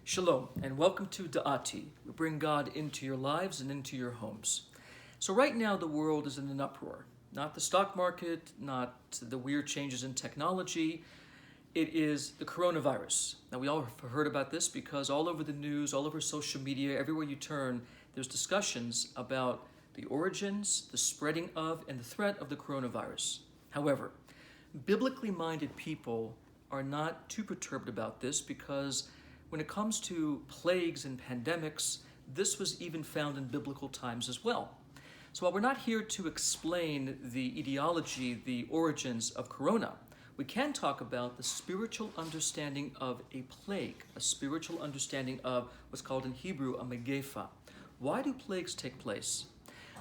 Shalom, and welcome to Da'ati. We bring God into your lives and into your homes. So right now the world is in an uproar. Not the stock market, not the weird changes in technology. It is the coronavirus. Now we all have heard about this because all over the news, all over social media, everywhere you turn, there's discussions about the origins, the spreading of, and the threat of the coronavirus. However, biblically minded people are not too perturbed about this because when it comes to plagues and pandemics, this was even found in biblical times as well. So while we're not here to explain the etiology, the origins of corona, we can talk about the spiritual understanding of a plague, a spiritual understanding of what's called in Hebrew a megefa. Why do plagues take place?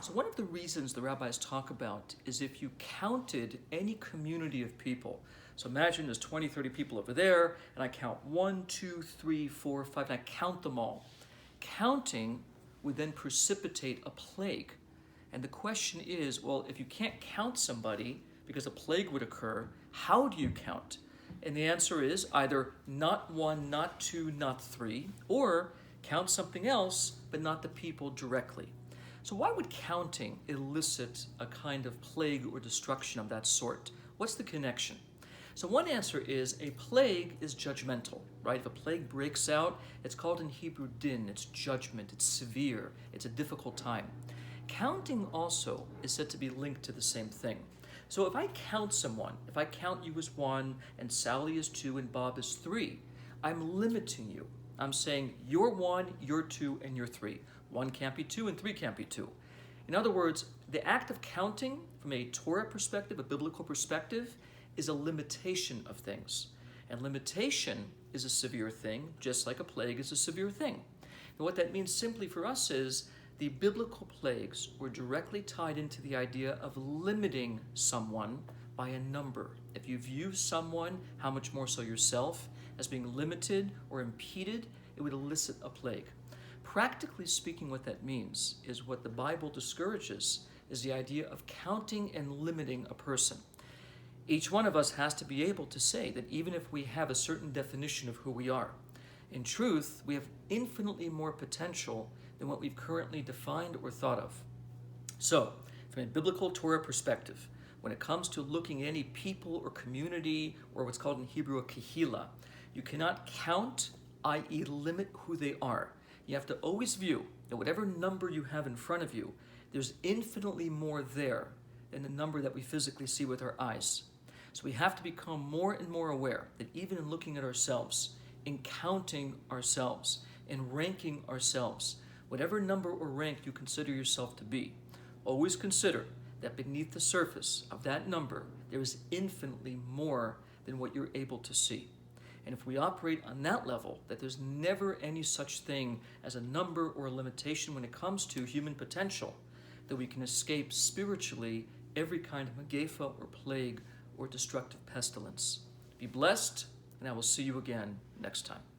So one of the reasons the rabbis talk about is if you counted any community of people. So imagine there's 20, 30 people over there, and I count 1, 2, 3, 4, 5, and I count them all. Counting would then precipitate a plague. And the question is, well, if you can't count somebody because a plague would occur, how do you count? And the answer is either not 1, not 2, not 3, or count something else, but not the people directly. So why would counting elicit a kind of plague or destruction of that sort? What's the connection? So one answer is a plague is judgmental, right? If a plague breaks out, it's called in Hebrew din, it's judgment, it's severe, it's a difficult time. Counting also is said to be linked to the same thing. So if I count someone, if I count you as 1 and Sally is 2 and Bob is 3, I'm limiting you. I'm saying you're 1, you're 2, and you're 3. 1 can't be 2 and 3 can't be 2. In other words, the act of counting from a Torah perspective, a biblical perspective, is a limitation of things. And limitation is a severe thing, just like a plague is a severe thing. And what that means simply for us is the biblical plagues were directly tied into the idea of limiting someone by a number. If you view someone, how much more so yourself, as being limited or impeded, it would elicit a plague. Practically speaking, what that means is what the Bible discourages is the idea of counting and limiting a person. Each one of us has to be able to say that even if we have a certain definition of who we are, in truth, we have infinitely more potential than what we've currently defined or thought of. So, from a biblical Torah perspective, when it comes to looking at any people or community, or what's called in Hebrew a kehila, you cannot count, i.e. limit who they are. You have to always view that whatever number you have in front of you, there's infinitely more there than the number that we physically see with our eyes. So we have to become more and more aware that even in looking at ourselves, in counting ourselves, in ranking ourselves, whatever number or rank you consider yourself to be, always consider that beneath the surface of that number, there is infinitely more than what you're able to see. And if we operate on that level, that there's never any such thing as a number or a limitation when it comes to human potential, that we can escape spiritually every kind of megefa or plague or destructive pestilence. Be blessed, and I will see you again next time.